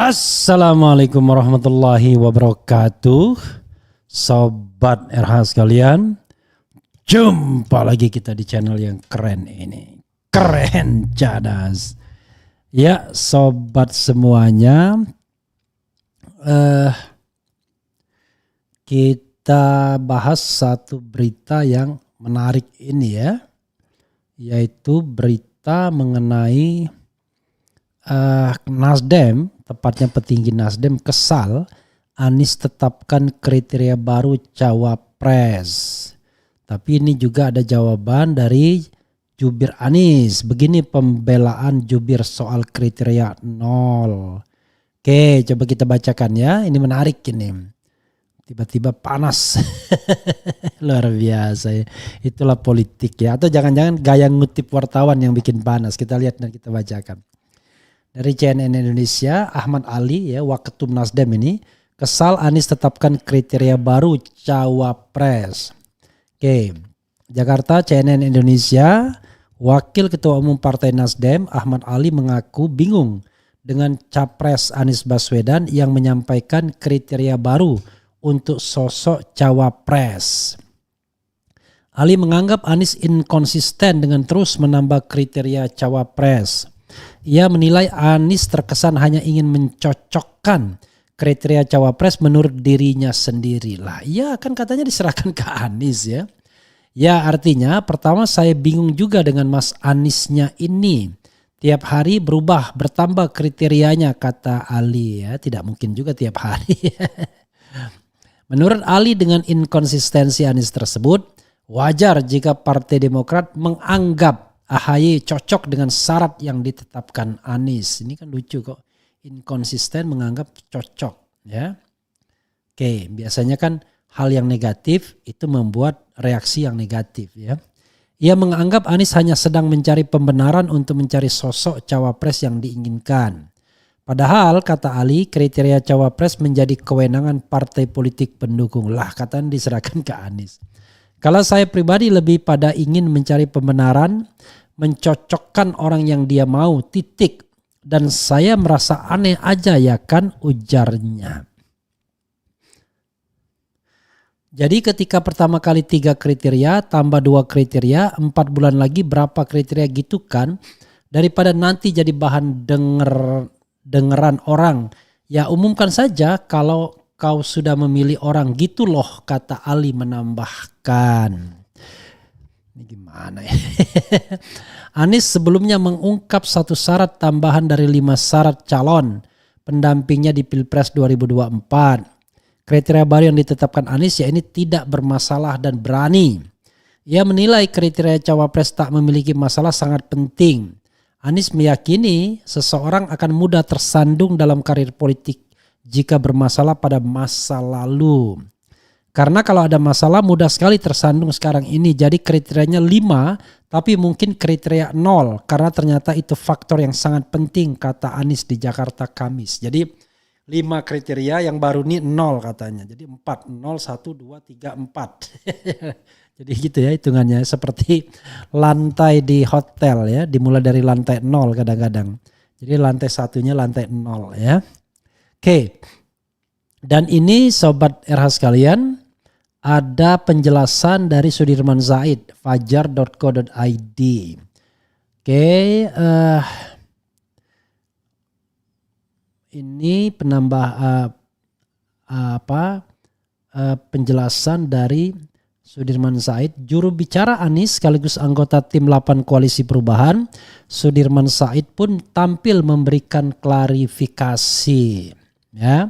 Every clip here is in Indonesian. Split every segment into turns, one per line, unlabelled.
Assalamualaikum warahmatullahi wabarakatuh. Sobat RH sekalian, jumpa lagi kita di channel yang keren ini. Keren cadas. Ya sobat semuanya, kita bahas satu berita yang menarik ini ya. Yaitu berita mengenai Nasdem, tepatnya petinggi Nasdem kesal Anies tetapkan kriteria baru cawapres. Tapi ini juga ada jawaban dari jubir Anies. Begini pembelaan jubir soal kriteria 0. Oke, coba kita bacakan ya. Ini menarik ini. Tiba-tiba panas. Luar biasa ya. Itulah politik ya. Atau jangan-jangan gaya ngutip wartawan yang bikin panas. Kita lihat dan kita bacakan. Dari CNN Indonesia, Ahmad Ali ya, Waketum Nasdem ini kesal Anies tetapkan kriteria baru cawapres. Oke, Jakarta CNN Indonesia, Wakil Ketua Umum Partai Nasdem Ahmad Ali mengaku bingung dengan capres Anies Baswedan yang menyampaikan kriteria baru untuk sosok cawapres. Ali menganggap Anies inkonsisten dengan terus menambah kriteria cawapres. Ia menilai Anies terkesan hanya ingin mencocokkan kriteria cawapres menurut dirinya sendiri. Lah, iya kan katanya diserahkan ke Anies ya. Ya artinya pertama saya bingung juga dengan Mas Aniesnya ini. Tiap hari berubah bertambah kriterianya kata Ali ya. Tidak mungkin juga tiap hari. Menurut Ali dengan inkonsistensi Anies tersebut wajar jika Partai Demokrat menganggap AHY cocok dengan syarat yang ditetapkan Anies. Ini kan lucu kok. Inkonsisten menganggap cocok ya. Oke, biasanya kan hal yang negatif itu membuat reaksi yang negatif ya. Ia menganggap Anies hanya sedang mencari pembenaran untuk mencari sosok cawapres yang diinginkan. Padahal kata Ali kriteria cawapres menjadi kewenangan partai politik pendukung. Lah katanya diserahkan ke Anies. Kalau saya pribadi lebih pada ingin mencari pembenaran, mencocokkan orang yang dia mau, titik. Dan saya merasa aneh aja ya kan, ujarnya. Jadi ketika pertama kali 3 kriteria, tambah 2 kriteria, 4 bulan lagi berapa kriteria gitu kan. Daripada nanti jadi bahan dengeran orang. Ya umumkan saja kalau kau sudah memilih orang gitu loh, kata Ali menambahkan. Ini gimana ya? Anies sebelumnya mengungkap satu syarat tambahan dari 5 syarat calon pendampingnya di Pilpres 2024. Kriteria baru yang ditetapkan Anies ya ini tidak bermasalah dan berani. Ia menilai kriteria cawapres tak memiliki masalah sangat penting. Anies meyakini seseorang akan mudah tersandung dalam karir politik jika bermasalah pada masa lalu. Karena kalau ada masalah mudah sekali tersandung sekarang ini. Jadi kriterianya 5 tapi mungkin kriteria 0. Karena ternyata itu faktor yang sangat penting kata Anies di Jakarta Kamis. Jadi 5 kriteria yang baru ini 0 katanya. Jadi 4, 0, 1, 2, 3, 4. Jadi gitu ya hitungannya. Seperti lantai di hotel ya. Dimulai dari lantai 0 kadang-kadang. Jadi lantai satunya lantai 0 ya. Oke, dan ini sobat RH sekalian, ada penjelasan dari Sudirman Said, fajar.co.id. Oke, ini penjelasan dari Sudirman Said, juru bicara Anies sekaligus anggota tim 8 Koalisi Perubahan. Sudirman Said pun tampil memberikan klarifikasi. Ya,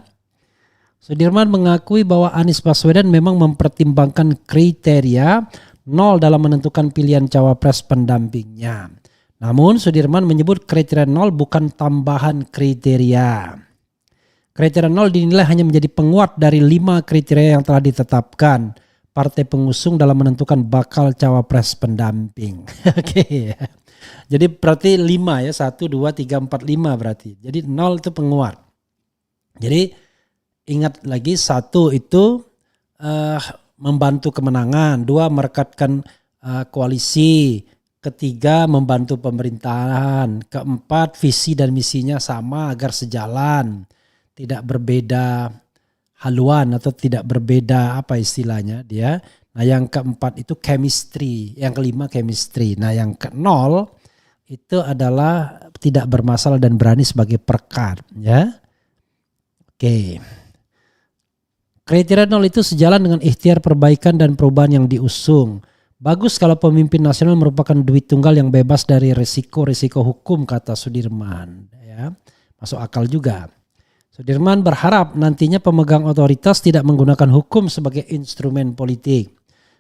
Sudirman mengakui bahwa Anies Baswedan memang mempertimbangkan kriteria 0 dalam menentukan pilihan cawapres pendampingnya. Namun Sudirman menyebut kriteria 0 bukan tambahan kriteria. Kriteria 0 dinilai hanya menjadi penguat dari 5 kriteria yang telah ditetapkan partai pengusung dalam menentukan bakal cawapres pendamping. Oke ya. Jadi berarti 5 ya, 1, 2, 3, 4, 5 berarti. Jadi 0 itu penguat. Jadi ingat lagi 1 itu membantu kemenangan, 2 merekatkan koalisi, 3 membantu pemerintahan, 4 visi dan misinya sama agar sejalan, tidak berbeda haluan atau tidak berbeda apa istilahnya dia. Nah yang keempat itu chemistry, yang kelima chemistry. Nah yang keenol itu adalah tidak bermasalah dan berani sebagai perekat, ya. Oke. Kriteria 0 itu sejalan dengan ikhtiar perbaikan dan perubahan yang diusung. Bagus kalau pemimpin nasional merupakan duit tunggal yang bebas dari risiko-risiko hukum, kata Sudirman. Ya, masuk akal juga. Sudirman berharap nantinya pemegang otoritas tidak menggunakan hukum sebagai instrumen politik.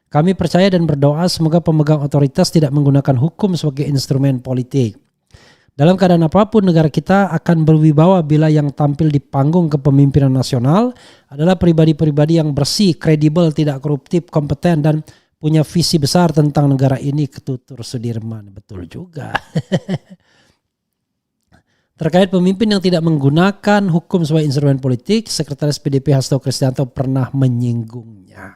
Kami percaya dan berdoa semoga pemegang otoritas tidak menggunakan hukum sebagai instrumen politik. Dalam keadaan apapun negara kita akan berwibawa bila yang tampil di panggung kepemimpinan nasional adalah pribadi-pribadi yang bersih, kredibel, tidak koruptif, kompeten dan punya visi besar tentang negara ini, ketutur Sudirman. Betul juga. Terkait pemimpin yang tidak menggunakan hukum sebagai instrumen politik, Sekretaris PDIP Hasto Kristianto pernah menyinggungnya.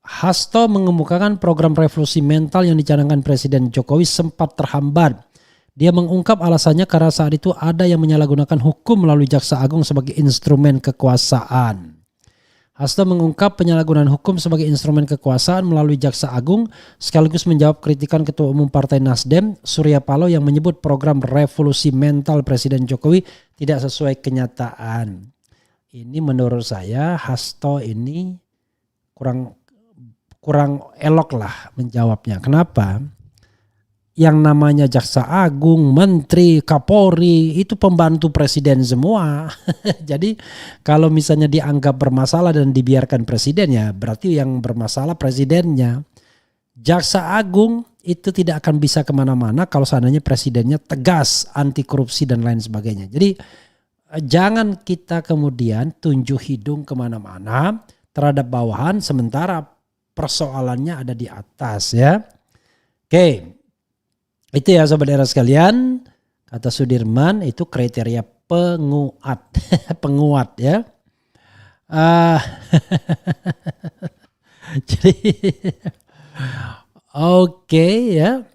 Hasto mengemukakan program revolusi mental yang dicanangkan Presiden Jokowi sempat terhambat. Dia mengungkap alasannya karena saat itu ada yang menyalahgunakan hukum melalui Jaksa Agung sebagai instrumen kekuasaan. Hasto mengungkap penyalahgunaan hukum sebagai instrumen kekuasaan melalui Jaksa Agung sekaligus menjawab kritikan Ketua Umum Partai Nasdem Surya Paloh yang menyebut program revolusi mental Presiden Jokowi tidak sesuai kenyataan. Ini menurut saya Hasto ini kurang elok lah menjawabnya. Kenapa? Yang namanya Jaksa Agung, Menteri, Kapolri itu pembantu presiden semua. Jadi kalau misalnya dianggap bermasalah dan dibiarkan presiden ya berarti yang bermasalah presidennya. Jaksa Agung itu tidak akan bisa kemana-mana kalau seandainya presidennya tegas, anti korupsi dan lain sebagainya. Jadi jangan kita kemudian tunjuk hidung kemana-mana terhadap bawahan sementara persoalannya ada di atas ya. Oke. Itu ya sobat era sekalian, kata Sudirman itu kriteria penguat, penguat ya. Jadi oke ya,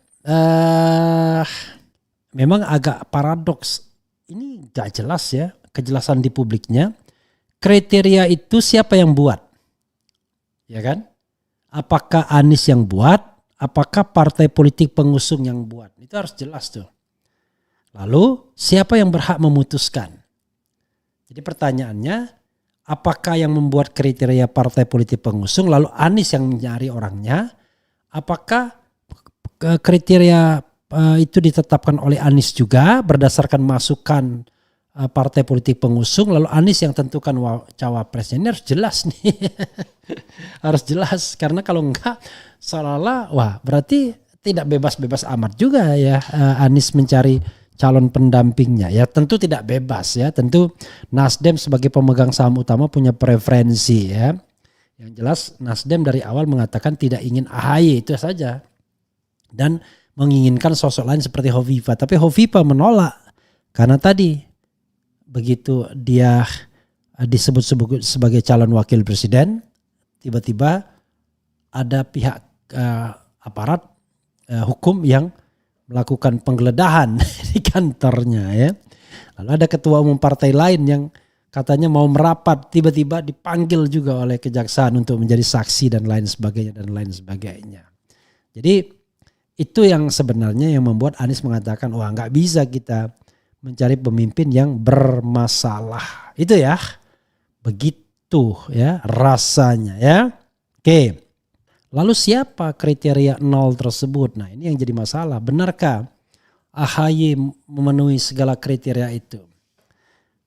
memang agak paradoks. Ini gak jelas ya kejelasan di publiknya. Kriteria itu siapa yang buat, ya kan? Apakah Anies yang buat? Apakah partai politik pengusung yang buat? Itu harus jelas tuh. Lalu siapa yang berhak memutuskan? Jadi pertanyaannya, apakah yang membuat kriteria partai politik pengusung lalu Anies yang mencari orangnya? Apakah kriteria itu ditetapkan oleh Anies juga berdasarkan masukan partai politik pengusung lalu Anies yang tentukan cawapresnya? Ini harus jelas nih. Harus jelas karena kalau enggak seolah-olah wah berarti tidak bebas-bebas amat juga ya Anies mencari calon pendampingnya. Ya tentu tidak bebas ya, tentu Nasdem sebagai pemegang saham utama punya preferensi ya. Yang jelas Nasdem dari awal mengatakan tidak ingin AHY itu saja dan menginginkan sosok lain seperti Hovifah, tapi Hovifah menolak karena tadi begitu dia disebut-sebut sebagai calon wakil presiden tiba-tiba ada pihak aparat hukum yang melakukan penggeledahan di kantornya ya. Lalu ada ketua umum partai lain yang katanya mau merapat tiba-tiba dipanggil juga oleh kejaksaan untuk menjadi saksi dan lain sebagainya. Jadi itu yang sebenarnya yang membuat Anies mengatakan wah nggak bisa kita mencari pemimpin yang bermasalah. Itu ya. Begitu ya rasanya ya. Oke. Lalu siapa kriteria 0 tersebut? Nah ini yang jadi masalah. Benarkah AHY memenuhi segala kriteria itu?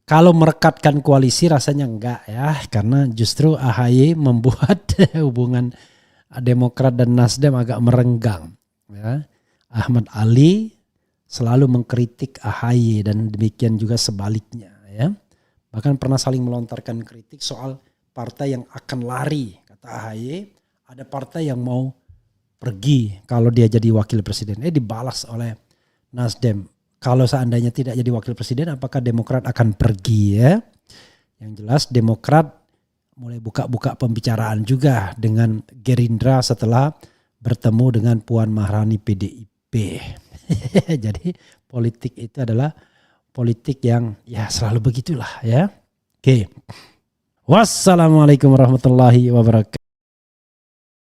Kalau merekatkan koalisi rasanya enggak ya. Karena justru AHY membuat hubungan Demokrat dan Nasdem agak merenggang. Ya. Ahmad Ali selalu mengkritik AHY dan demikian juga sebaliknya ya. Bahkan pernah saling melontarkan kritik soal partai yang akan lari. Kata AHY, ada partai yang mau pergi kalau dia jadi wakil presiden. Dibalas oleh Nasdem. Kalau seandainya tidak jadi wakil presiden, apakah Demokrat akan pergi ya? Yang jelas Demokrat mulai buka-buka pembicaraan juga dengan Gerindra setelah bertemu dengan Puan Maharani PDIP. Jadi politik itu adalah politik yang ya selalu begitulah ya. Oke. Wassalamualaikum warahmatullahi wabarakatuh.